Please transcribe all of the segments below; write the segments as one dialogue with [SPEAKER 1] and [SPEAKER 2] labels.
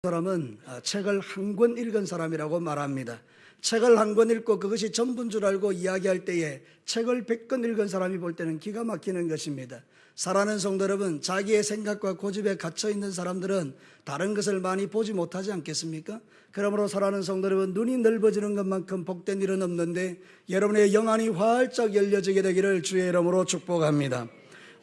[SPEAKER 1] 사람은 책을 한 권 읽은 사람이라고 말합니다. 책을 한 권 읽고 그것이 전부인 줄 알고 이야기할 때에 책을 100권 읽은 사람이 볼 때는 기가 막히는 것입니다. 사랑하는 성도 여러분, 자기의 생각과 고집에 갇혀 있는 사람들은 다른 것을 많이 보지 못하지 않겠습니까? 그러므로 사랑하는 성도 여러분, 눈이 넓어지는 것만큼 복된 일은 없는데 여러분의 영안이 활짝 열려지게 되기를 주의 이름으로 축복합니다.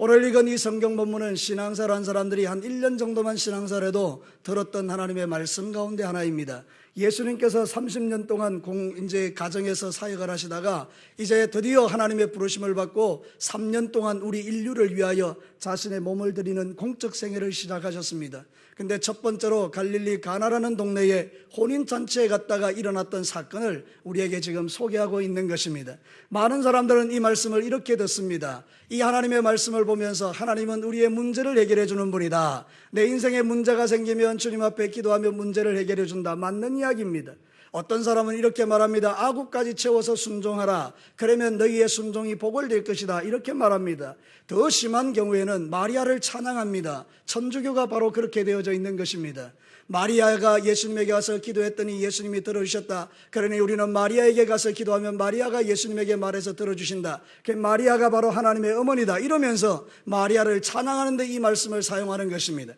[SPEAKER 1] 오늘 읽은 이 성경 본문은 신앙생활 한 사람들이 한 1년 정도만 신앙생활 해도 들었던 하나님의 말씀 가운데 하나입니다. 예수님께서 30년 동안 이제 가정에서 사역을 하시다가 이제 드디어 하나님의 부르심을 받고 3년 동안 우리 인류를 위하여 자신의 몸을 드리는 공적 생애를 시작하셨습니다. 근데 첫 번째로 갈릴리 가나라는 동네에 혼인잔치에 갔다가 일어났던 사건을 우리에게 지금 소개하고 있는 것입니다. 많은 사람들은 이 말씀을 이렇게 듣습니다. 이 하나님의 말씀을 보면서 하나님은 우리의 문제를 해결해 주는 분이다. 내 인생에 문제가 생기면 주님 앞에 기도하며 문제를 해결해 준다. 맞는 이야기입니다. 어떤 사람은 이렇게 말합니다. 아구까지 채워서 순종하라. 그러면 너희의 순종이 복을 될 것이다. 이렇게 말합니다. 더 심한 경우에는 마리아를 찬양합니다. 천주교가 바로 그렇게 되어져 있는 것입니다. 마리아가 예수님에게 와서 기도했더니 예수님이 들어주셨다. 그러니 우리는 마리아에게 가서 기도하면 마리아가 예수님에게 말해서 들어주신다. 마리아가 바로 하나님의 어머니다. 이러면서 마리아를 찬양하는데 이 말씀을 사용하는 것입니다.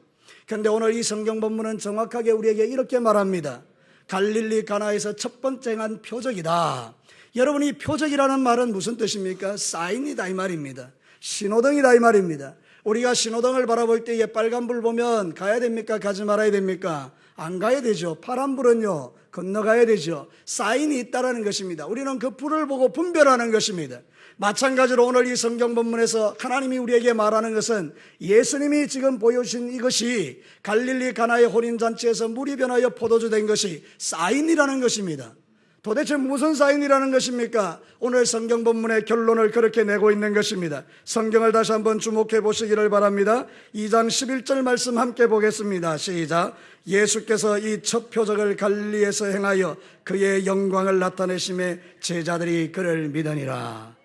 [SPEAKER 1] 그런데 오늘 이 성경 본문은 정확하게 우리에게 이렇게 말합니다. 갈릴리 가나에서 첫 번째 한 표적이다. 여러분, 이 표적이라는 말은 무슨 뜻입니까? 사인이다 이 말입니다. 신호등이다 이 말입니다. 우리가 신호등을 바라볼 때에 빨간불 보면 가야 됩니까? 가지 말아야 됩니까? 안 가야 되죠. 파란불은요 건너가야 되죠. 사인이 있다라는 것입니다. 우리는 그 불을 보고 분별하는 것입니다. 마찬가지로 오늘 이 성경 본문에서 하나님이 우리에게 말하는 것은 예수님이 지금 보여주신 이것이 갈릴리 가나의 혼인잔치에서 물이 변하여 포도주 된 것이 사인이라는 것입니다. 도대체 무슨 사인이라는 것입니까? 오늘 성경 본문의 결론을 그렇게 내고 있는 것입니다. 성경을 다시 한번 주목해 보시기를 바랍니다. 2장 11절 말씀 함께 보겠습니다. 시작. 예수께서 이 첫 표적을 갈릴리에서 행하여 그의 영광을 나타내심에 제자들이 그를 믿으니라.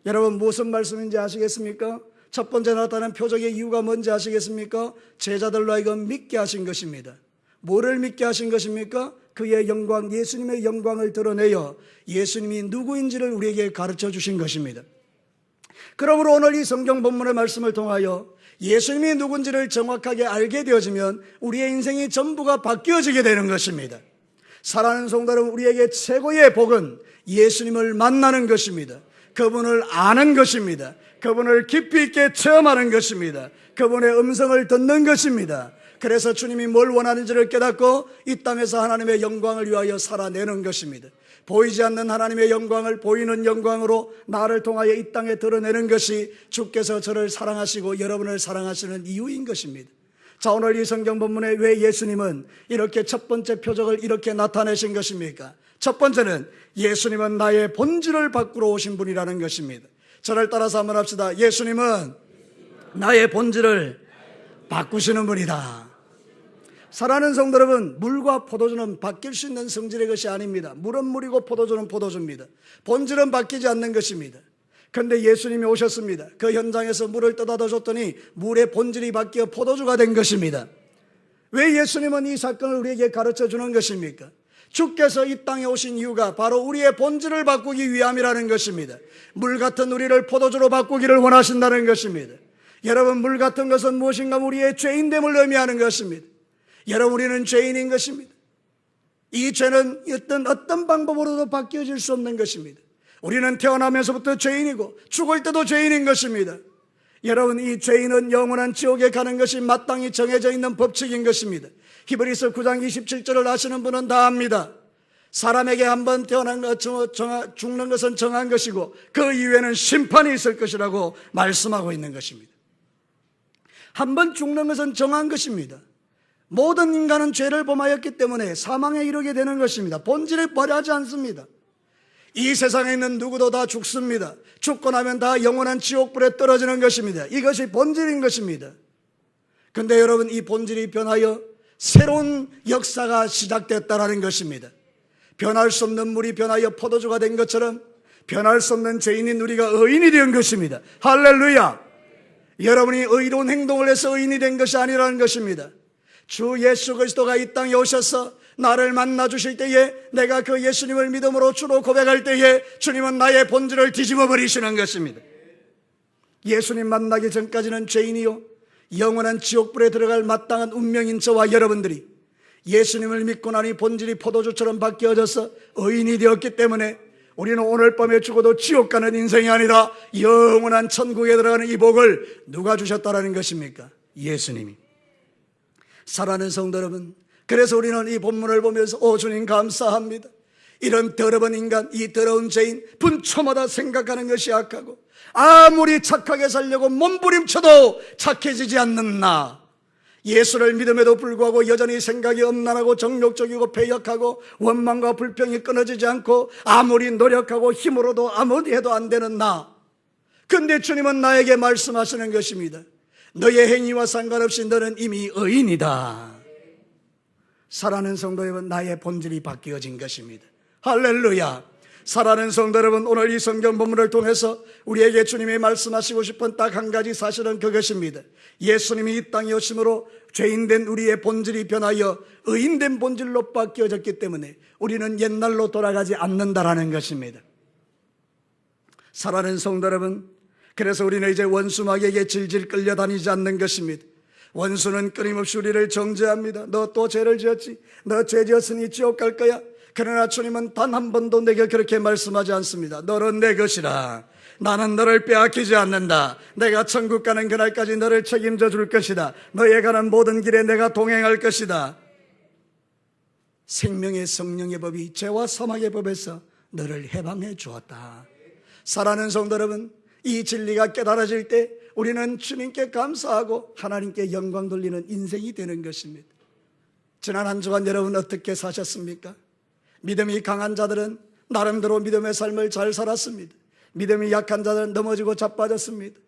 [SPEAKER 1] 여러분, 무슨 말씀인지 아시겠습니까? 첫 번째 나타난 표적의 이유가 뭔지 아시겠습니까? 제자들로 하여금 믿게 하신 것입니다. 뭐를 믿게 하신 것입니까? 그의 영광, 예수님의 영광을 드러내어 예수님이 누구인지를 우리에게 가르쳐 주신 것입니다. 그러므로 오늘 이 성경 본문의 말씀을 통하여 예수님이 누군지를 정확하게 알게 되어지면 우리의 인생이 전부가 바뀌어지게 되는 것입니다. 사랑하는 성도 여러분, 우리에게 최고의 복은 예수님을 만나는 것입니다. 그분을 아는 것입니다. 그분을 깊이 있게 체험하는 것입니다. 그분의 음성을 듣는 것입니다. 그래서 주님이 뭘 원하는지를 깨닫고 이 땅에서 하나님의 영광을 위하여 살아내는 것입니다. 보이지 않는 하나님의 영광을 보이는 영광으로 나를 통하여 이 땅에 드러내는 것이 주께서 저를 사랑하시고 여러분을 사랑하시는 이유인 것입니다. 자, 오늘 이 성경 본문에 왜 예수님은 이렇게 첫 번째 표적을 이렇게 나타내신 것입니까? 첫 번째는 예수님은 나의 본질을 바꾸러 오신 분이라는 것입니다. 저를 따라서 한번 합시다. 예수님은 나의 본질을 바꾸시는 분이다. 사랑하는 성도 여러분, 물과 포도주는 바뀔 수 있는 성질의 것이 아닙니다. 물은 물이고 포도주는 포도주입니다. 본질은 바뀌지 않는 것입니다. 그런데 예수님이 오셨습니다. 그 현장에서 물을 떠다도 줬더니 물의 본질이 바뀌어 포도주가 된 것입니다. 왜 예수님은 이 사건을 우리에게 가르쳐 주는 것입니까? 주께서 이 땅에 오신 이유가 바로 우리의 본질을 바꾸기 위함이라는 것입니다. 물 같은 우리를 포도주로 바꾸기를 원하신다는 것입니다. 여러분, 물 같은 것은 무엇인가? 우리의 죄인됨을 의미하는 것입니다. 여러분, 우리는 죄인인 것입니다. 이 죄는 어떤 방법으로도 바뀌어질 수 없는 것입니다. 우리는 태어나면서부터 죄인이고 죽을 때도 죄인인 것입니다. 여러분, 이 죄인은 영원한 지옥에 가는 것이 마땅히 정해져 있는 법칙인 것입니다. 히브리서 9장 27절을 아시는 분은 다 압니다. 사람에게 한번 태어난 것, 죽는 것은 정한 것이고 그 이후에는 심판이 있을 것이라고 말씀하고 있는 것입니다. 한번 죽는 것은 정한 것입니다. 모든 인간은 죄를 범하였기 때문에 사망에 이르게 되는 것입니다. 본질을 버려하지 않습니다. 이 세상에 있는 누구도 다 죽습니다. 죽고 나면 다 영원한 지옥불에 떨어지는 것입니다. 이것이 본질인 것입니다. 그런데 여러분, 이 본질이 변하여 새로운 역사가 시작됐다는 것입니다. 변할 수 없는 물이 변하여 포도주가 된 것처럼 변할 수 없는 죄인인 우리가 의인이 된 것입니다. 할렐루야. 여러분이 의로운 행동을 해서 의인이 된 것이 아니라는 것입니다. 주 예수 그리스도가 이 땅에 오셔서 나를 만나 주실 때에 내가 그 예수님을 믿음으로 주로 고백할 때에 주님은 나의 본질을 뒤집어 버리시는 것입니다. 예수님 만나기 전까지는 죄인이요 영원한 지옥불에 들어갈 마땅한 운명인 저와 여러분들이 예수님을 믿고 나니 본질이 포도주처럼 바뀌어져서 의인이 되었기 때문에 우리는 오늘 밤에 죽어도 지옥 가는 인생이 아니라 영원한 천국에 들어가는 이 복을 누가 주셨다라는 것입니까? 예수님이. 사랑하는 성도 여러분, 그래서 우리는 이 본문을 보면서 오 주님 감사합니다. 이런 더러운 인간, 이 더러운 죄인 분초마다 생각하는 것이 악하고 아무리 착하게 살려고 몸부림쳐도 착해지지 않는 나, 예수를 믿음에도 불구하고 여전히 생각이 엄난하고 정욕적이고 패역하고 원망과 불평이 끊어지지 않고 아무리 노력하고 힘으로도 아무리 해도 안 되는 나, 근데 주님은 나에게 말씀하시는 것입니다. 너의 행위와 상관없이 너는 이미 의인이다. 사랑하는 성도 여러분, 나의 본질이 바뀌어진 것입니다. 할렐루야. 사랑하는 성도 여러분, 오늘 이 성경 본문을 통해서 우리에게 주님이 말씀하시고 싶은 딱 한 가지 사실은 그것입니다. 예수님이 이 땅에 오심으로 죄인된 우리의 본질이 변하여 의인된 본질로 바뀌어졌기 때문에 우리는 옛날로 돌아가지 않는다라는 것입니다. 사랑하는 성도 여러분, 그래서 우리는 이제 원수마귀에게 질질 끌려다니지 않는 것입니다. 원수는 끊임없이 우리를 정죄합니다. 너 또 죄를 지었지? 너 죄 지었으니 지옥 갈 거야? 그러나 주님은 단 한 번도 내게 그렇게 말씀하지 않습니다. 너는 내 것이라. 나는 너를 빼앗기지 않는다. 내가 천국 가는 그날까지 너를 책임져 줄 것이다. 너에 가는 모든 길에 내가 동행할 것이다. 생명의 성령의 법이 죄와 사망의 법에서 너를 해방해 주었다. 사랑하는 성도 여러분, 이 진리가 깨달아질 때 우리는 주님께 감사하고 하나님께 영광 돌리는 인생이 되는 것입니다. 지난 한 주간 여러분 어떻게 사셨습니까? 믿음이 강한 자들은 나름대로 믿음의 삶을 잘 살았습니다. 믿음이 약한 자들은 넘어지고 자빠졌습니다.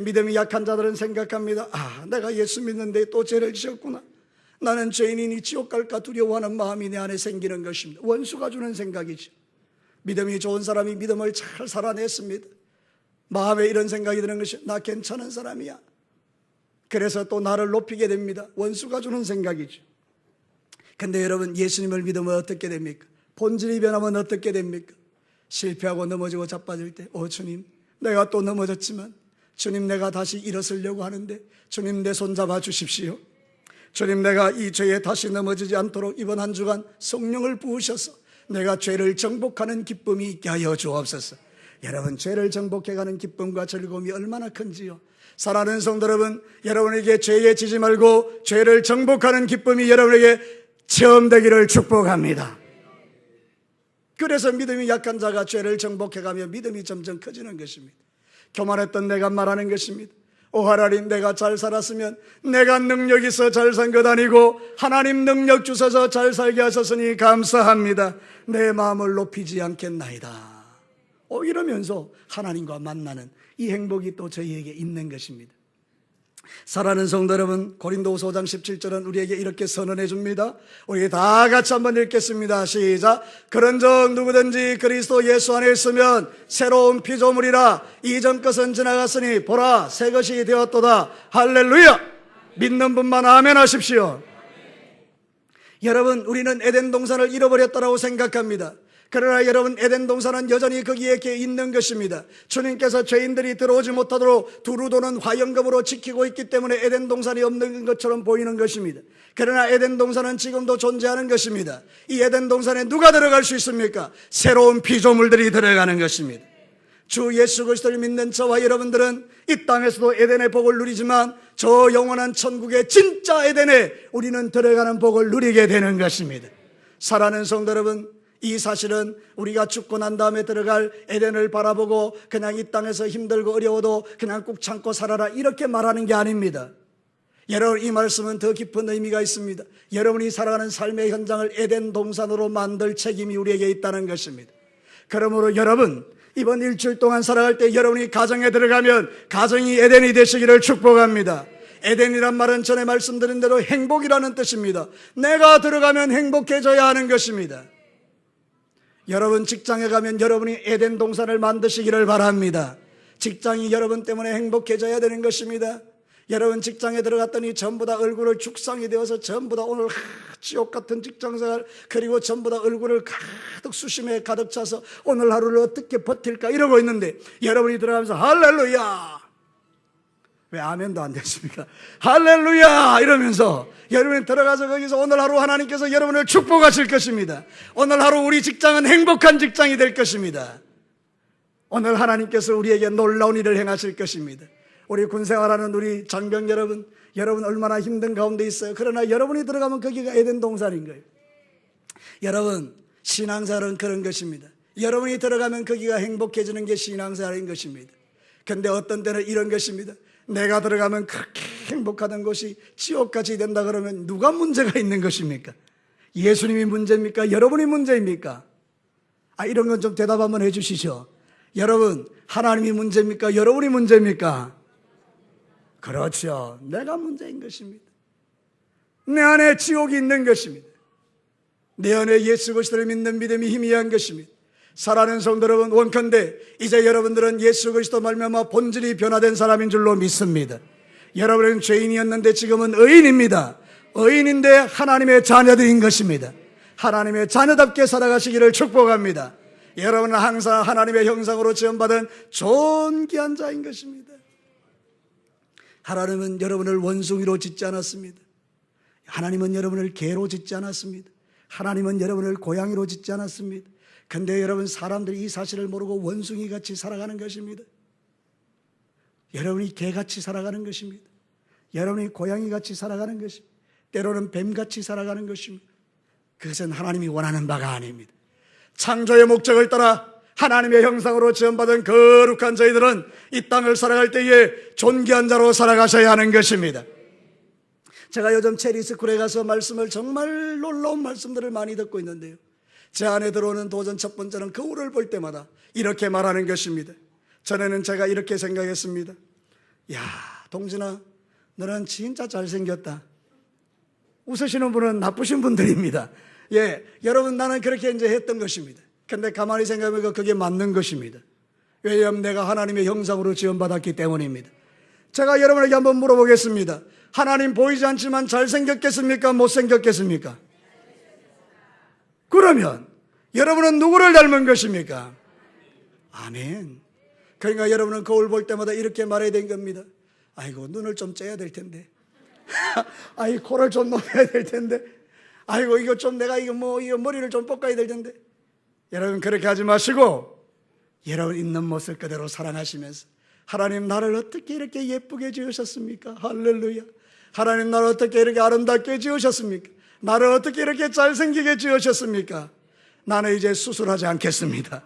[SPEAKER 1] 믿음이 약한 자들은 생각합니다. 내가 예수 믿는데 또 죄를 지었구나. 나는 죄인이니 지옥 갈까 두려워하는 마음이 내 안에 생기는 것입니다. 원수가 주는 생각이죠. 믿음이 좋은 사람이 믿음을 잘 살아냈습니다. 마음에 이런 생각이 드는 것이 나 괜찮은 사람이야. 그래서 또 나를 높이게 됩니다. 원수가 주는 생각이죠. 근데 여러분, 예수님을 믿으면 어떻게 됩니까? 본질이 변하면 어떻게 됩니까? 실패하고 넘어지고 자빠질 때 주님, 내가 또 넘어졌지만 주님, 내가 다시 일어서려고 하는데 주님, 내 손 잡아 주십시오. 주님, 내가 이 죄에 다시 넘어지지 않도록 이번 한 주간 성령을 부으셔서 내가 죄를 정복하는 기쁨이 있게 하여 주옵소서. 여러분, 죄를 정복해가는 기쁨과 즐거움이 얼마나 큰지요. 사랑하는 성도 여러분, 여러분에게 죄에 지지 말고 죄를 정복하는 기쁨이 여러분에게 체험되기를 축복합니다. 그래서 믿음이 약한 자가 죄를 정복해가며 믿음이 점점 커지는 것입니다. 교만했던 내가 말하는 것입니다. 하나님, 내가 잘 살았으면 내가 능력 있어 잘 산 것 아니고 하나님 능력 주셔서 잘 살게 하셨으니 감사합니다. 내 마음을 높이지 않겠나이다. 이러면서 하나님과 만나는 이 행복이 또 저희에게 있는 것입니다. 사랑하는 성도 여러분, 고린도후서 5장 17절은 우리에게 이렇게 선언해 줍니다. 우리 다 같이 한번 읽겠습니다. 시작. 그런즉 누구든지 그리스도 예수 안에 있으면 새로운 피조물이라. 이전 것은 지나갔으니 보라 새 것이 되었도다. 할렐루야. 믿는 분만 아멘 하십시오. 여러분, 우리는 에덴 동산을 잃어버렸다고 생각합니다. 그러나 여러분, 에덴 동산은 여전히 거기에 있는 것입니다. 주님께서 죄인들이 들어오지 못하도록 두루 도는 화영검으로 지키고 있기 때문에 에덴 동산이 없는 것처럼 보이는 것입니다. 그러나 에덴 동산은 지금도 존재하는 것입니다. 이 에덴 동산에 누가 들어갈 수 있습니까? 새로운 피조물들이 들어가는 것입니다. 주 예수 그리스도를 믿는 저와 여러분들은 이 땅에서도 에덴의 복을 누리지만 저 영원한 천국의 진짜 에덴에 우리는 들어가는 복을 누리게 되는 것입니다. 사랑하는 성도 여러분, 이 사실은 우리가 죽고 난 다음에 들어갈 에덴을 바라보고 그냥 이 땅에서 힘들고 어려워도 그냥 꾹 참고 살아라 이렇게 말하는 게 아닙니다. 여러분, 이 말씀은 더 깊은 의미가 있습니다. 여러분이 살아가는 삶의 현장을 에덴 동산으로 만들 책임이 우리에게 있다는 것입니다. 그러므로 여러분, 이번 일주일 동안 살아갈 때 여러분이 가정에 들어가면 가정이 에덴이 되시기를 축복합니다. 에덴이란 말은 전에 말씀드린 대로 행복이라는 뜻입니다. 내가 들어가면 행복해져야 하는 것입니다. 여러분, 직장에 가면 여러분이 에덴 동산을 만드시기를 바랍니다. 직장이 여러분 때문에 행복해져야 되는 것입니다. 여러분 직장에 들어갔더니 전부 다 얼굴을 죽상이 되어서 전부 다 오늘 지옥 같은 직장생활, 그리고 전부 다 얼굴을 가득 수심에 가득 차서 오늘 하루를 어떻게 버틸까 이러고 있는데, 여러분이 들어가면서 할렐루야, 왜 아멘도 안 됐습니까? 할렐루야 이러면서 여러분이 들어가서 거기서 오늘 하루 하나님께서 여러분을 축복하실 것입니다. 오늘 하루 우리 직장은 행복한 직장이 될 것입니다. 오늘 하나님께서 우리에게 놀라운 일을 행하실 것입니다. 우리 군생활하는 우리 장병 여러분, 여러분 얼마나 힘든 가운데 있어요. 그러나 여러분이 들어가면 거기가 에덴 동산인 거예요. 여러분, 신앙생활은 그런 것입니다. 여러분이 들어가면 거기가 행복해지는 게 신앙생활인 것입니다. 그런데 어떤 때는 이런 것입니다. 내가 들어가면 그렇게 행복하던 곳이 지옥같이 된다 그러면 누가 문제가 있는 것입니까? 예수님이 문제입니까? 여러분이 문제입니까? 이런 건 좀 대답 한번 해주시죠. 여러분, 하나님이 문제입니까? 여러분이 문제입니까? 그렇죠. 내가 문제인 것입니다. 내 안에 지옥이 있는 것입니다. 내 안에 예수 그리스도를 믿는 믿음이 희미한 것입니다. 사랑하는 성도 여러분, 원컨대 이제 여러분들은 예수 그리스도 말미암아 본질이 변화된 사람인 줄로 믿습니다. 여러분은 죄인이었는데 지금은 의인입니다. 의인인데 하나님의 자녀들인 것입니다. 하나님의 자녀답게 살아가시기를 축복합니다. 여러분은 항상 하나님의 형상으로 지음받은 존귀한 자인 것입니다. 하나님은 여러분을 원숭이로 짓지 않았습니다. 하나님은 여러분을 개로 짓지 않았습니다. 하나님은 여러분을 고양이로 짓지 않았습니다. 근데 여러분, 사람들이 이 사실을 모르고 원숭이같이 살아가는 것입니다. 여러분이 개같이 살아가는 것입니다. 여러분이 고양이같이 살아가는 것입니다. 때로는 뱀같이 살아가는 것입니다. 그것은 하나님이 원하는 바가 아닙니다. 창조의 목적을 따라 하나님의 형상으로 지음받은 거룩한 저희들은 이 땅을 살아갈 때에 존귀한 자로 살아가셔야 하는 것입니다. 제가 요즘 체리스쿨에 가서 말씀을, 정말 놀라운 말씀들을 많이 듣고 있는데요, 제 안에 들어오는 도전 첫 번째는 거울을 볼 때마다 이렇게 말하는 것입니다. 전에는 제가 이렇게 생각했습니다. 야, 동진아, 너는 진짜 잘생겼다. 웃으시는 분은 나쁘신 분들입니다. 예, 여러분, 나는 그렇게 이제 했던 것입니다. 근데 가만히 생각해보니까 그게 맞는 것입니다. 왜냐하면 내가 하나님의 형상으로 지음받았기 때문입니다. 제가 여러분에게 한번 물어보겠습니다. 하나님 보이지 않지만 잘생겼겠습니까? 못생겼겠습니까? 그러면 여러분은 누구를 닮은 것입니까? 아멘. 그러니까 여러분은 거울 볼 때마다 이렇게 말해야 되는 겁니다. 아이고, 눈을 좀 째야 될 텐데. 아이, 코를 좀 높여야 될 텐데. 아이고, 이거 좀 내가 이거 머리를 좀 볶아야 될 텐데. 여러분, 그렇게 하지 마시고 여러분 있는 모습 그대로 사랑하시면서, 하나님 나를 어떻게 이렇게 예쁘게 지으셨습니까? 할렐루야. 하나님 나를 어떻게 이렇게 아름답게 지으셨습니까? 나를 어떻게 이렇게 잘생기게 지으셨습니까? 나는 이제 수술하지 않겠습니다.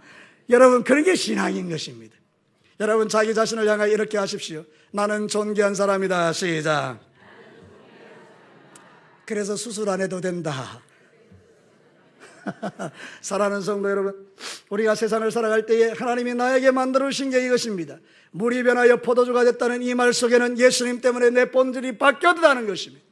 [SPEAKER 1] 여러분, 그런 게 신앙인 것입니다. 여러분, 자기 자신을 향하여 이렇게 하십시오. 나는 존귀한 사람이다. 시작. 그래서 수술 안 해도 된다. 사랑하는 성도 여러분, 우리가 세상을 살아갈 때에 하나님이 나에게 만들어 주신 게 이것입니다. 물이 변하여 포도주가 됐다는 이 말 속에는 예수님 때문에 내 본질이 바뀌었다는 것입니다.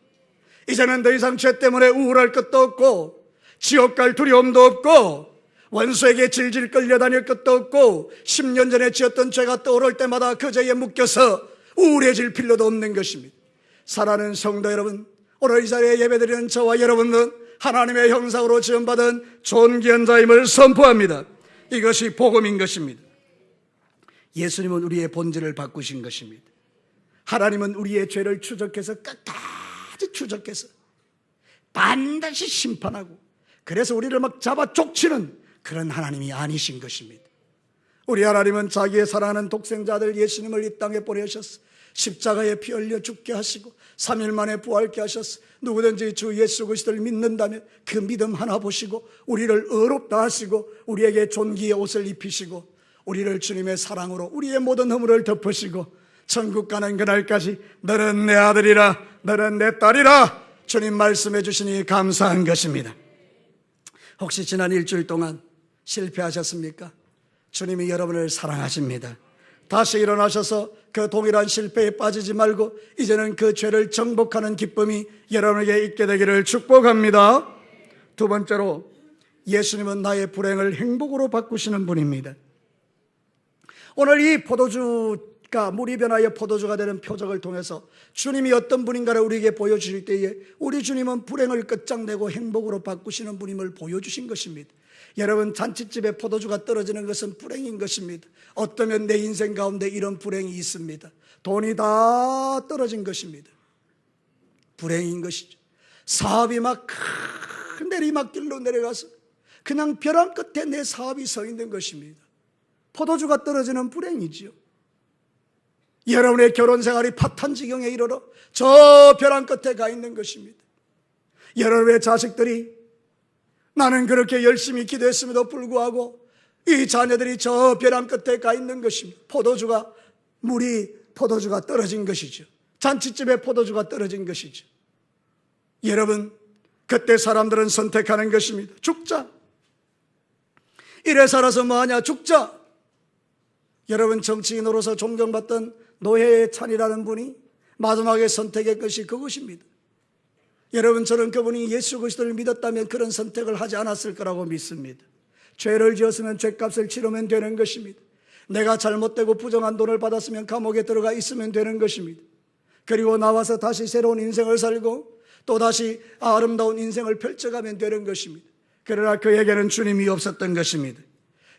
[SPEAKER 1] 이제는 더 이상 죄 때문에 우울할 것도 없고, 지옥 갈 두려움도 없고, 원수에게 질질 끌려다닐 것도 없고, 10년 전에 지었던 죄가 떠오를 때마다 그 죄에 묶여서 우울해질 필요도 없는 것입니다. 사랑하는 성도 여러분, 오늘 이 자리에 예배드리는 저와 여러분은 하나님의 형상으로 지음받은 존귀한 자임을 선포합니다. 이것이 복음인 것입니다. 예수님은 우리의 본질을 바꾸신 것입니다. 하나님은 우리의 죄를 추적해서 끝까지 추적해서 반드시 심판하고, 그래서 우리를 막 잡아 족치는 그런 하나님이 아니신 것입니다. 우리 하나님은 자기의 사랑하는 독생자들 예수님을 이 땅에 보내셨어. 십자가에 피 흘려 죽게 하시고 3일 만에 부활케 하셨어. 누구든지 주 예수 그리스도를 믿는다면 그 믿음 하나 보시고 우리를 의롭다 하시고 우리에게 존귀의 옷을 입히시고 우리를 주님의 사랑으로 우리의 모든 허물을 덮으시고 천국 가는 그날까지 너는 내 아들이라, 너는 내 딸이라 주님 말씀해 주시니 감사한 것입니다. 혹시 지난 일주일 동안 실패하셨습니까? 주님이 여러분을 사랑하십니다. 다시 일어나셔서 그 동일한 실패에 빠지지 말고 이제는 그 죄를 정복하는 기쁨이 여러분에게 있게 되기를 축복합니다. 두 번째로, 예수님은 나의 불행을 행복으로 바꾸시는 분입니다. 오늘 이 포도주가 물이 변하여 포도주가 되는 표적을 통해서 주님이 어떤 분인가를 우리에게 보여주실 때에 우리 주님은 불행을 끝장내고 행복으로 바꾸시는 분임을 보여주신 것입니다. 여러분, 잔치집에 포도주가 떨어지는 것은 불행인 것입니다. 어쩌면 내 인생 가운데 이런 불행이 있습니다. 돈이 다 떨어진 것입니다. 불행인 것이죠. 사업이 막 큰 내리막길로 내려가서 그냥 벼랑 끝에 내 사업이 서 있는 것입니다. 포도주가 떨어지는 불행이지요. 여러분의 결혼 생활이 파탄지경에 이르러 저 벼랑 끝에 가 있는 것입니다. 여러분의 자식들이 나는 그렇게 열심히 기도했음에도 불구하고 이 자녀들이 저 벼랑 끝에 가 있는 것입니다. 포도주가 떨어진 것이죠. 잔치집에 포도주가 떨어진 것이죠. 여러분, 그때 사람들은 선택하는 것입니다. 죽자. 이래 살아서 뭐하냐, 죽자. 여러분, 정치인으로서 존경받던 노회의 찬이라는 분이 마지막에 선택의 것이 그것입니다. 여러분, 저는 그분이 예수 그리스도를 믿었다면 그런 선택을 하지 않았을 거라고 믿습니다. 죄를 지었으면 죄값을 치르면 되는 것입니다. 내가 잘못되고 부정한 돈을 받았으면 감옥에 들어가 있으면 되는 것입니다. 그리고 나와서 다시 새로운 인생을 살고 또다시 아름다운 인생을 펼쳐가면 되는 것입니다. 그러나 그에게는 주님이 없었던 것입니다.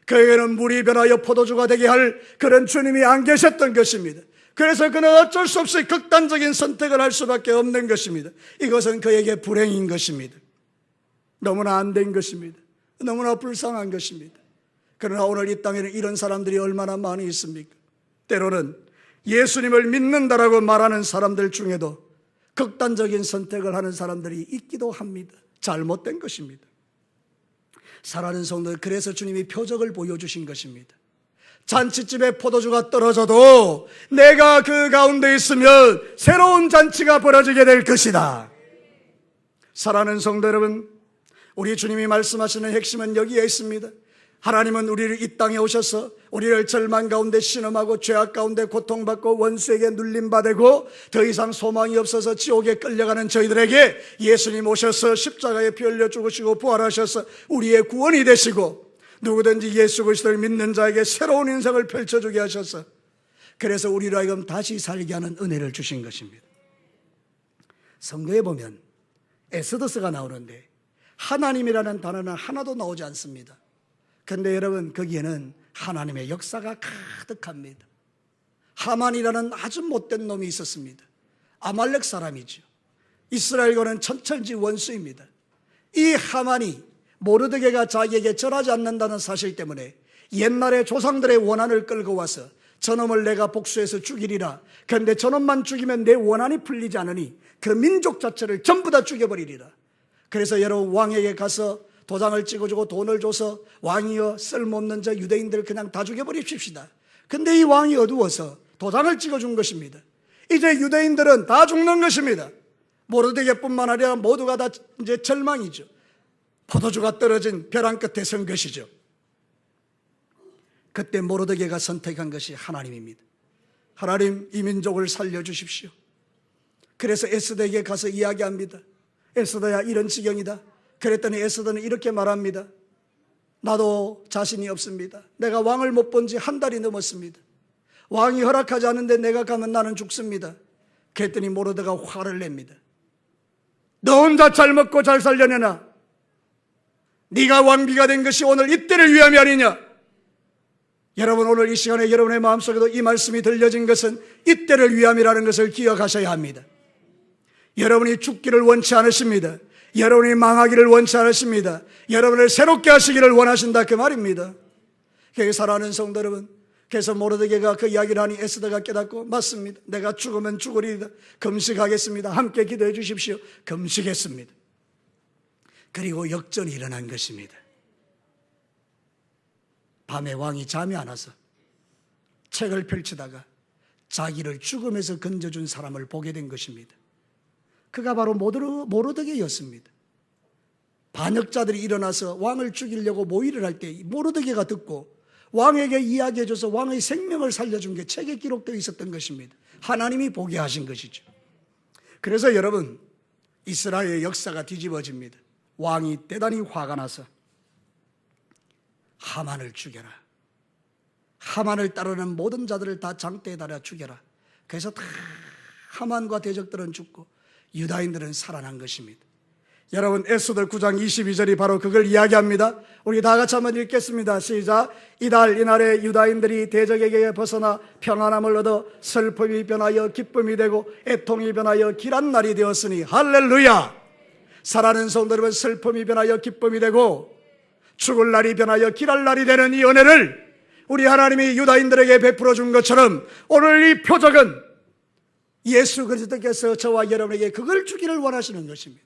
[SPEAKER 1] 그에게는 물이 변하여 포도주가 되게 할 그런 주님이 안 계셨던 것입니다. 그래서 그는 어쩔 수 없이 극단적인 선택을 할 수밖에 없는 것입니다. 이것은 그에게 불행인 것입니다. 너무나 안 된 것입니다. 너무나 불쌍한 것입니다. 그러나 오늘 이 땅에는 이런 사람들이 얼마나 많이 있습니까? 때로는 예수님을 믿는다라고 말하는 사람들 중에도 극단적인 선택을 하는 사람들이 있기도 합니다. 잘못된 것입니다. 사랑하는 성도들, 그래서 주님이 표적을 보여주신 것입니다. 잔치집에 포도주가 떨어져도 내가 그 가운데 있으면 새로운 잔치가 벌어지게 될 것이다. 사랑하는 성도 여러분, 우리 주님이 말씀하시는 핵심은 여기에 있습니다. 하나님은 우리를 이 땅에 오셔서 우리를 절망 가운데 신음하고 죄악 가운데 고통받고 원수에게 눌림받고 더 이상 소망이 없어서 지옥에 끌려가는 저희들에게 예수님 오셔서 십자가에 피 흘려 죽으시고 부활하셔서 우리의 구원이 되시고 누구든지 예수 그리스도를 믿는 자에게 새로운 인생을 펼쳐주게 하셔서 그래서 우리를 하여금 다시 살게 하는 은혜를 주신 것입니다. 성경에 보면 에스더스가 나오는데 하나님이라는 단어는 하나도 나오지 않습니다. 그런데 여러분, 거기에는 하나님의 역사가 가득합니다. 하만이라는 아주 못된 놈이 있었습니다. 아말렉 사람이죠. 이스라엘과는 천천지 원수입니다. 이 하만이 모르드게가 자기에게 절하지 않는다는 사실 때문에 옛날에 조상들의 원한을 끌고 와서 저놈을 내가 복수해서 죽이리라. 그런데 저놈만 죽이면 내 원한이 풀리지 않으니 그 민족 자체를 전부 다 죽여버리리라. 그래서 여러분, 왕에게 가서 도장을 찍어주고 돈을 줘서 왕이여 쓸모없는 저 유대인들 그냥 다 죽여버립시다. 근데 이 왕이 어두워서 도장을 찍어준 것입니다. 이제 유대인들은 다 죽는 것입니다. 모르드게뿐만 아니라 모두가 다 이제 절망이죠. 포도주가 떨어진 벼랑 끝에 선 것이죠. 그때 모르드게가 선택한 것이 하나님입니다. 하나님, 이 민족을 살려주십시오. 그래서 에스더에게 가서 이야기합니다. 에스더야, 이런 지경이다. 그랬더니 에스더는 이렇게 말합니다. 나도 자신이 없습니다. 내가 왕을 못 본 지 한 달이 넘었습니다. 왕이 허락하지 않는데 내가 가면 나는 죽습니다. 그랬더니 모르드가 화를 냅니다. 너 혼자 잘 먹고 잘 살려내나? 네가 왕비가 된 것이 오늘 이때를 위함이 아니냐? 여러분, 오늘 이 시간에 여러분의 마음속에도 이 말씀이 들려진 것은 이때를 위함이라는 것을 기억하셔야 합니다. 여러분이 죽기를 원치 않으십니다. 여러분이 망하기를 원치 않으십니다. 여러분을 새롭게 하시기를 원하신다, 그 말입니다. 사랑하는 성도 여러분, 그래서 모르드게가 그 이야기를 하니 에스더가 깨닫고 맞습니다. 내가 죽으면 죽으리이다. 금식하겠습니다. 함께 기도해 주십시오. 금식했습니다. 그리고 역전이 일어난 것입니다. 밤에 왕이 잠이 안 와서 책을 펼치다가 자기를 죽음에서 건져준 사람을 보게 된 것입니다. 그가 바로 모르드게였습니다. 반역자들이 일어나서 왕을 죽이려고 모의를 할 때 모르드게가 듣고 왕에게 이야기해줘서 왕의 생명을 살려준 게 책에 기록되어 있었던 것입니다. 하나님이 보게 하신 것이죠. 그래서 여러분, 이스라엘의 역사가 뒤집어집니다. 왕이 대단히 화가 나서 하만을 죽여라. 하만을 따르는 모든 자들을 다 장대에 달아 죽여라. 그래서 다 하만과 대적들은 죽고 유다인들은 살아난 것입니다. 여러분, 에스더 9장 22절이 바로 그걸 이야기합니다. 우리 다 같이 한번 읽겠습니다. 시작. 이날에 유다인들이 대적에게 벗어나 평안함을 얻어 슬픔이 변하여 기쁨이 되고 애통이 변하여 길한 날이 되었으니 할렐루야. 사랑하는 성도 여러분, 슬픔이 변하여 기쁨이 되고 죽을 날이 변하여 길할 날이 되는 이 은혜를 우리 하나님이 유다인들에게 베풀어 준 것처럼 오늘 이 표적은 예수 그리스도께서 저와 여러분에게 그걸 주기를 원하시는 것입니다.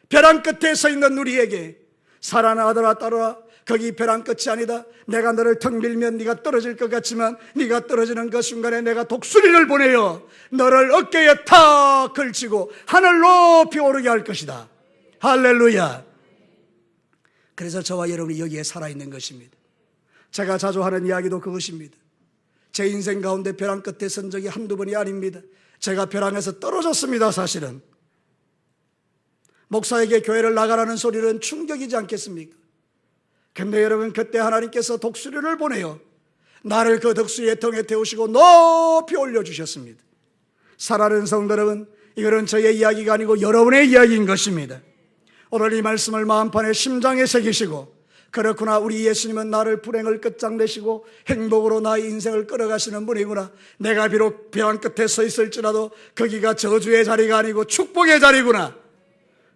[SPEAKER 1] 벼랑 끝에 서 있는 우리에게 사랑하는 아들아 따르라. 거기 벼랑 끝이 아니다. 내가 너를 턱 밀면 네가 떨어질 것 같지만 네가 떨어지는 그 순간에 내가 독수리를 보내어 너를 어깨에 탁 걸치고 하늘 높이 오르게 할 것이다. 할렐루야. 그래서 저와 여러분이 여기에 살아있는 것입니다. 제가 자주 하는 이야기도 그것입니다. 제 인생 가운데 벼랑 끝에 선 적이 한두 번이 아닙니다. 제가 벼랑에서 떨어졌습니다. 사실은 목사에게 교회를 나가라는 소리는 충격이지 않겠습니까? 근데 여러분, 그때 하나님께서 독수리를 보내요 나를 그 독수리의 덩에 태우시고 높이 올려주셨습니다. 사랑하는 성도 여러분, 이거는 저의 이야기가 아니고 여러분의 이야기인 것입니다. 오늘 이 말씀을 마음판에 심장에 새기시고, 그렇구나, 우리 예수님은 나를 불행을 끝장내시고 행복으로 나의 인생을 끌어가시는 분이구나. 내가 비록 벼랑 끝에 서 있을지라도 거기가 저주의 자리가 아니고 축복의 자리구나.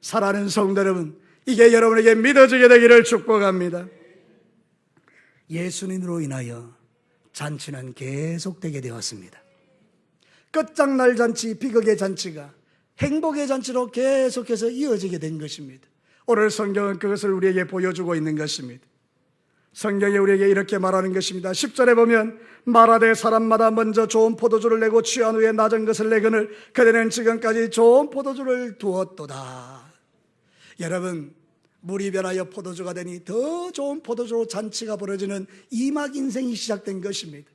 [SPEAKER 1] 사랑하는 성도 여러분, 이게 여러분에게 믿어지게 되기를 축복합니다. 예수님으로 인하여 잔치는 계속되게 되었습니다. 끝장날 잔치, 비극의 잔치가 행복의 잔치로 계속해서 이어지게 된 것입니다. 오늘 성경은 그것을 우리에게 보여주고 있는 것입니다. 성경이 우리에게 이렇게 말하는 것입니다. 10절에 보면 말하되 사람마다 먼저 좋은 포도주를 내고 취한 후에 낮은 것을 내거늘 그대는 지금까지 좋은 포도주를 두었도다. 여러분, 물이 변하여 포도주가 되니 더 좋은 포도주로 잔치가 벌어지는 2막 인생이 시작된 것입니다.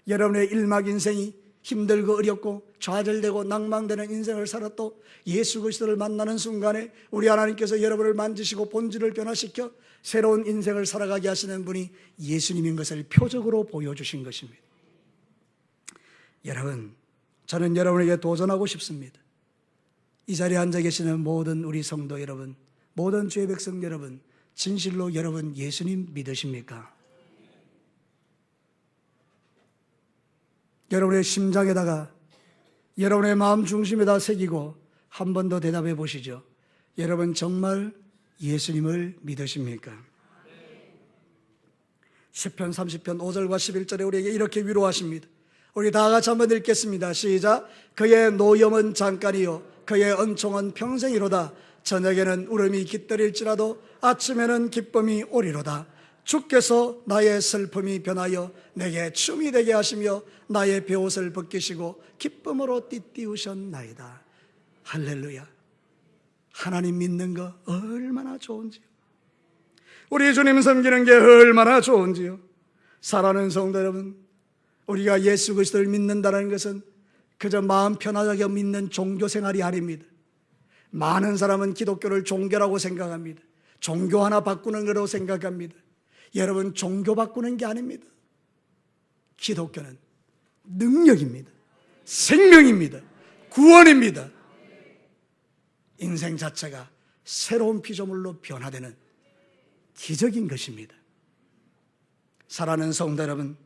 [SPEAKER 1] 여러분의 1막 인생이 힘들고 어렵고 좌절되고 낭망되는 인생을 살았고 예수 그리스도를 만나는 순간에 우리 하나님께서 여러분을 만지시고 본질을 변화시켜 새로운 인생을 살아가게 하시는 분이 예수님인 것을 표적으로 보여주신 것입니다. 여러분, 저는 여러분에게 도전하고 싶습니다. 이 자리에 앉아 계시는 모든 우리 성도 여러분, 모든 주의 백성 여러분, 진실로 여러분 예수님 믿으십니까? 여러분의 심장에다가, 여러분의 마음 중심에다 새기고 한 번 더 대답해 보시죠. 여러분 정말 예수님을 믿으십니까? 시편 30편 5절과 11절에 우리에게 이렇게 위로하십니다. 우리 다 같이 한번 읽겠습니다. 시작. 그의 노염은 잠깐이요 그의 은총은 평생이로다. 저녁에는 울음이 깃들일지라도 아침에는 기쁨이 오리로다. 주께서 나의 슬픔이 변하여 내게 춤이 되게 하시며 나의 베옷을 벗기시고 기쁨으로 띠띠우셨나이다. 할렐루야. 하나님 믿는 거 얼마나 좋은지요. 우리 주님 섬기는 게 얼마나 좋은지요. 사랑하는 성도 여러분, 우리가 예수 그리스도를 믿는다는 것은 그저 마음 편하게 믿는 종교 생활이 아닙니다. 많은 사람은 기독교를 종교라고 생각합니다. 종교 하나 바꾸는 거라고 생각합니다. 여러분, 종교 바꾸는 게 아닙니다. 기독교는 능력입니다. 생명입니다. 구원입니다. 인생 자체가 새로운 피조물로 변화되는 기적인 것입니다. 사랑하는 성도 여러분,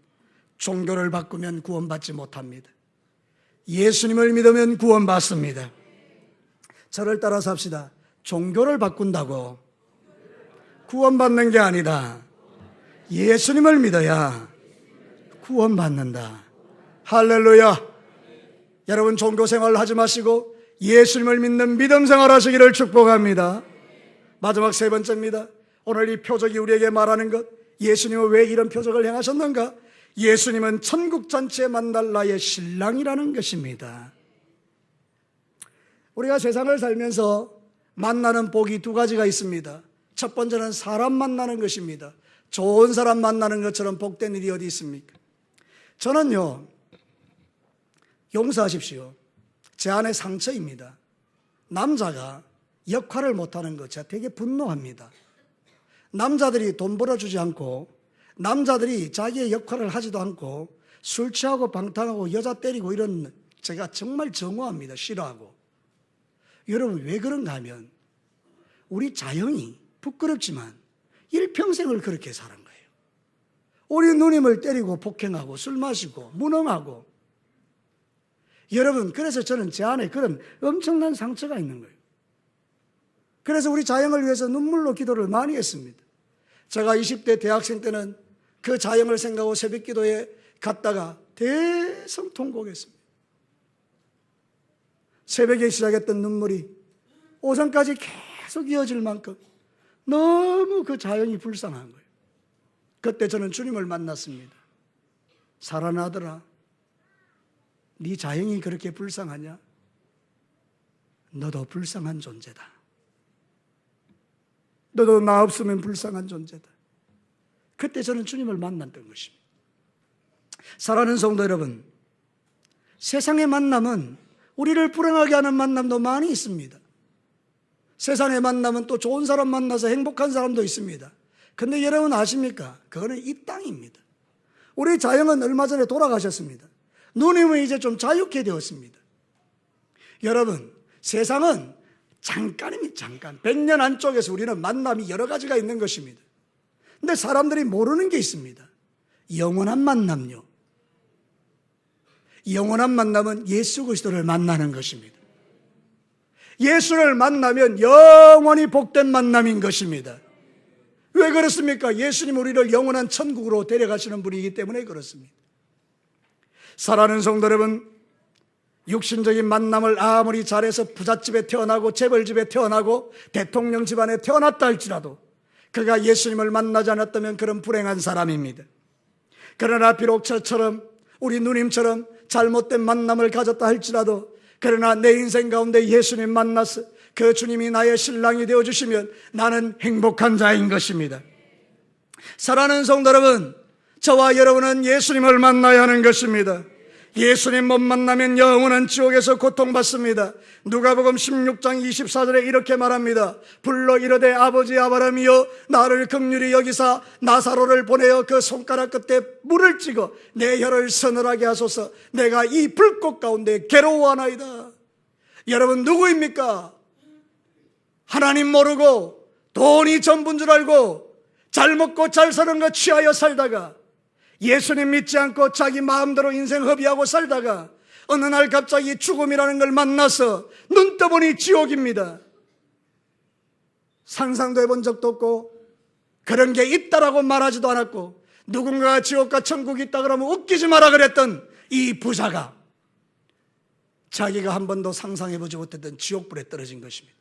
[SPEAKER 1] 종교를 바꾸면 구원받지 못합니다. 예수님을 믿으면 구원받습니다. 저를 따라서 합시다. 종교를 바꾼다고 구원받는 게 아니다. 예수님을 믿어야 구원받는다. 할렐루야. 여러분, 종교 생활을 하지 마시고 예수님을 믿는 믿음 생활 하시기를 축복합니다. 마지막 세 번째입니다. 오늘 이 표적이 우리에게 말하는 것, 예수님은 왜 이런 표적을 행하셨는가? 예수님은 천국 잔치에 만날 나의 신랑이라는 것입니다. 우리가 세상을 살면서 만나는 복이 두 가지가 있습니다. 첫 번째는 사람 만나는 것입니다. 좋은 사람 만나는 것처럼 복된 일이 어디 있습니까? 저는요, 용서하십시오. 제 안에 상처입니다. 남자가 역할을 못하는 것 제가 되게 분노합니다. 남자들이 돈 벌어주지 않고 남자들이 자기의 역할을 하지도 않고 술 취하고 방탕하고 여자 때리고 이런 제가 정말 정오합니다. 싫어하고. 여러분 왜 그런가 하면 우리 자연이 부끄럽지만 일평생을 그렇게 사는 거예요. 우리 누님을 때리고 폭행하고 술 마시고 무능하고. 여러분 그래서 저는 제 안에 그런 엄청난 상처가 있는 거예요. 그래서 우리 자영을 위해서 눈물로 기도를 많이 했습니다. 제가 20대 대학생 때는 그 자영을 생각하고 새벽 기도에 갔다가 대성통곡했습니다. 새벽에 시작했던 눈물이 오전까지 계속 이어질 만큼 너무 그 자영이 불쌍한 거예요. 그때 저는 주님을 만났습니다. 사랑하는 아들아, 네 자영이 그렇게 불쌍하냐? 너도 불쌍한 존재다. 너도 나 없으면 불쌍한 존재다. 그때 저는 주님을 만났던 것입니다. 사랑하는 성도 여러분, 세상의 만남은 우리를 불행하게 하는 만남도 많이 있습니다. 세상의 만남은 또 좋은 사람 만나서 행복한 사람도 있습니다. 근데 여러분 아십니까? 그거는 이 땅입니다. 우리 자영은 얼마 전에 돌아가셨습니다. 누님은 이제 좀 자유케 되었습니다. 여러분, 세상은 잠깐입니다. 잠깐. 100년 안쪽에서 우리는 만남이 여러 가지가 있는 것입니다. 근데 사람들이 모르는 게 있습니다. 영원한 만남요. 영원한 만남은 예수 그리스도를 만나는 것입니다. 예수를 만나면 영원히 복된 만남인 것입니다. 왜 그렇습니까? 예수님 우리를 영원한 천국으로 데려가시는 분이기 때문에 그렇습니다. 사랑하는 성도 여러분, 육신적인 만남을 아무리 잘해서 부잣집에 태어나고 재벌집에 태어나고 대통령 집안에 태어났다 할지라도 그가 예수님을 만나지 않았다면 그런 불행한 사람입니다. 그러나 비록 저처럼 우리 누님처럼 잘못된 만남을 가졌다 할지라도 그러나 내 인생 가운데 예수님 만나서 그 주님이 나의 신랑이 되어주시면 나는 행복한 자인 것입니다. 사랑하는 성도 여러분, 저와 여러분은 예수님을 만나야 하는 것입니다. 예수님 못 만나면 영원한 지옥에서 고통받습니다. 누가복음 16장 24절에 이렇게 말합니다. 불러 이르되 아버지 아브라함이여 나를 긍휼히 여기사 나사로를 보내어 그 손가락 끝에 물을 찍어 내 혀를 서늘하게 하소서. 내가 이 불꽃 가운데 괴로워하나이다. 여러분 누구입니까? 하나님 모르고 돈이 전부인 줄 알고 잘 먹고 잘 사는 것 취하여 살다가 예수님 믿지 않고 자기 마음대로 인생 허비하고 살다가 어느 날 갑자기 죽음이라는 걸 만나서 눈 떠보니 지옥입니다. 상상도 해본 적도 없고 그런 게 있다라고 말하지도 않았고 누군가가 지옥과 천국이 있다 그러면 웃기지 마라 그랬던 이 부자가 자기가 한 번도 상상해보지 못했던 지옥불에 떨어진 것입니다.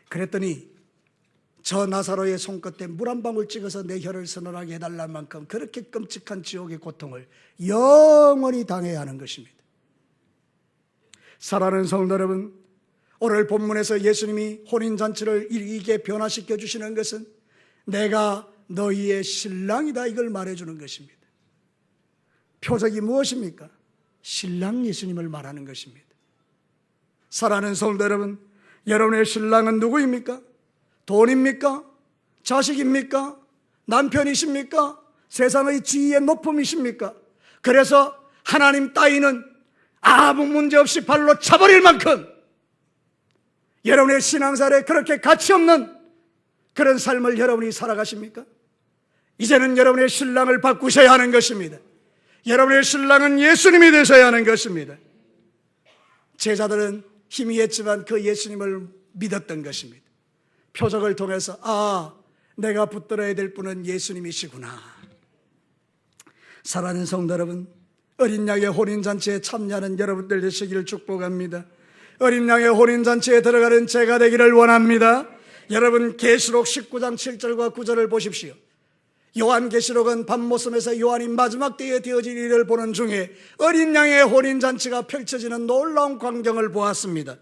[SPEAKER 1] 그랬더니 저 나사로의 손끝에 물 한 방울 찍어서 내 혀를 서늘하게 해달라는 만큼 그렇게 끔찍한 지옥의 고통을 영원히 당해야 하는 것입니다. 사랑하는 성도 여러분, 오늘 본문에서 예수님이 혼인잔치를 일기게 변화시켜 주시는 것은 내가 너희의 신랑이다 이걸 말해주는 것입니다. 표적이 무엇입니까? 신랑 예수님을 말하는 것입니다. 사랑하는 성도 여러분, 여러분의 신랑은 누구입니까? 돈입니까? 자식입니까? 남편이십니까? 세상의 지위의 높음이십니까? 그래서 하나님 따위는 아무 문제 없이 발로 차버릴 만큼 여러분의 신앙생활에 그렇게 가치없는 그런 삶을 여러분이 살아가십니까? 이제는 여러분의 신랑을 바꾸셔야 하는 것입니다. 여러분의 신랑은 예수님이 되셔야 하는 것입니다. 제자들은 희미했지만 그 예수님을 믿었던 것입니다. 표적을 통해서 내가 붙들어야 될 분은 예수님이시구나. 사랑하는 성도 여러분, 어린 양의 혼인잔치에 참여하는 여러분들 되시기를 축복합니다. 어린 양의 혼인잔치에 들어가는 제가 되기를 원합니다. 여러분 계시록 19장 7절과 9절을 보십시오. 요한계시록은 밤모섬에서 요한이 마지막 때에 되어질 일을 보는 중에 어린 양의 혼인잔치가 펼쳐지는 놀라운 광경을 보았습니다.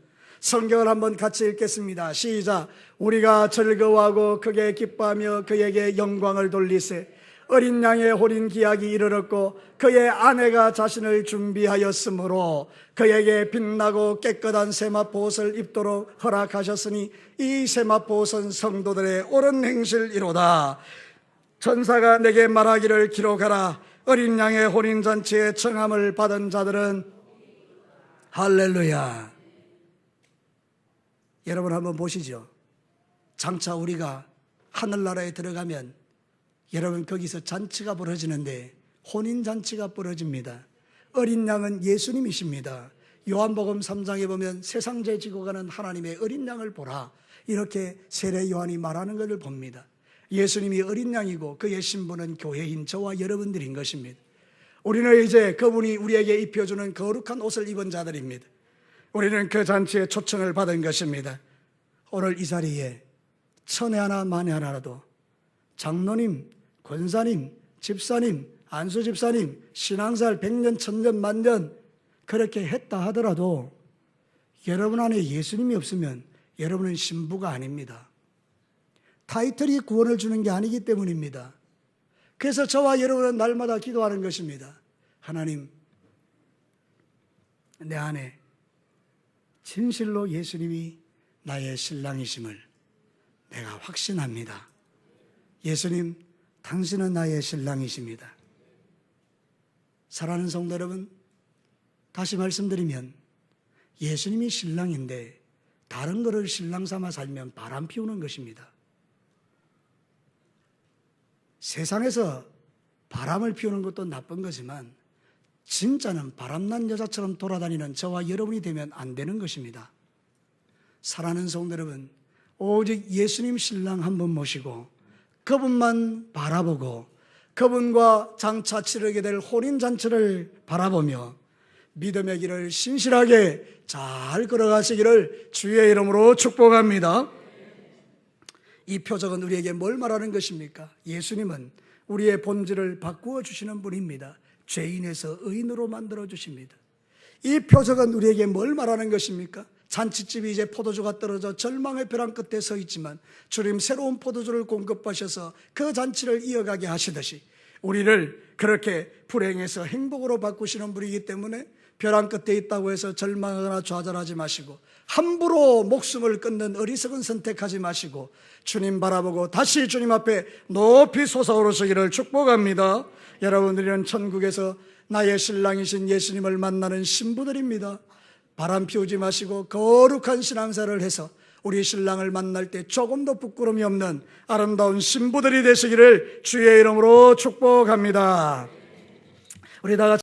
[SPEAKER 1] 성경을 한번 같이 읽겠습니다. 시작. 우리가 즐거워하고 크게 기뻐하며 그에게 영광을 돌리세. 어린 양의 혼인 기약이 이르렀고 그의 아내가 자신을 준비하였으므로 그에게 빛나고 깨끗한 세마포 옷을 입도록 허락하셨으니 이 세마포 옷은 성도들의 옳은 행실이로다. 천사가 내게 말하기를 기록하라. 어린 양의 혼인잔치에 청함을 받은 자들은 할렐루야. 여러분 한번 보시죠. 장차 우리가 하늘나라에 들어가면 여러분 거기서 잔치가 벌어지는데 혼인잔치가 벌어집니다. 어린 양은 예수님이십니다. 요한복음 3장에 보면 세상죄 지고 가는 하나님의 어린 양을 보라, 이렇게 세례 요한이 말하는 것을 봅니다. 예수님이 어린 양이고 그의 신부는 교회인 저와 여러분들인 것입니다. 우리는 이제 그분이 우리에게 입혀주는 거룩한 옷을 입은 자들입니다. 우리는 그 잔치에 초청을 받은 것입니다. 오늘 이 자리에 천에 하나 만에 하나라도 장로님, 권사님, 집사님, 안수집사님, 신앙살 100년, 1000년, 만년 그렇게 했다 하더라도 여러분 안에 예수님이 없으면 여러분은 신부가 아닙니다. 타이틀이 구원을 주는 게 아니기 때문입니다. 그래서 저와 여러분은 날마다 기도하는 것입니다. 하나님, 내 안에 진실로 예수님이 나의 신랑이심을 내가 확신합니다. 예수님, 당신은 나의 신랑이십니다. 사랑하는 성도 여러분, 다시 말씀드리면 예수님이 신랑인데 다른 것을 신랑 삼아 살면 바람 피우는 것입니다. 세상에서 바람을 피우는 것도 나쁜 거지만 진짜는 바람난 여자처럼 돌아다니는 저와 여러분이 되면 안 되는 것입니다. 사랑하는 성도 여러분, 오직 예수님 신랑 한 분 모시고 그분만 바라보고 그분과 장차 치르게 될 혼인잔치를 바라보며 믿음의 길을 신실하게 잘 걸어가시기를 주의 이름으로 축복합니다. 이 표적은 우리에게 뭘 말하는 것입니까? 예수님은 우리의 본질을 바꾸어 주시는 분입니다. 죄인에서 의인으로 만들어 주십니다. 이 표적은 우리에게 뭘 말하는 것입니까? 잔치집이 이제 포도주가 떨어져 절망의 벼랑 끝에 서 있지만 주님 새로운 포도주를 공급하셔서 그 잔치를 이어가게 하시듯이 우리를 그렇게 불행에서 행복으로 바꾸시는 분이기 때문에 벼랑 끝에 있다고 해서 절망하거나 좌절하지 마시고 함부로 목숨을 끊는 어리석은 선택하지 마시고 주님 바라보고 다시 주님 앞에 높이 솟아오르시기를 축복합니다. 여러분들은 천국에서 나의 신랑이신 예수님을 만나는 신부들입니다. 바람 피우지 마시고 거룩한 신앙생활을 해서 우리 신랑을 만날 때 조금도 부끄러움이 없는 아름다운 신부들이 되시기를 주의 이름으로 축복합니다. 우리 다 같이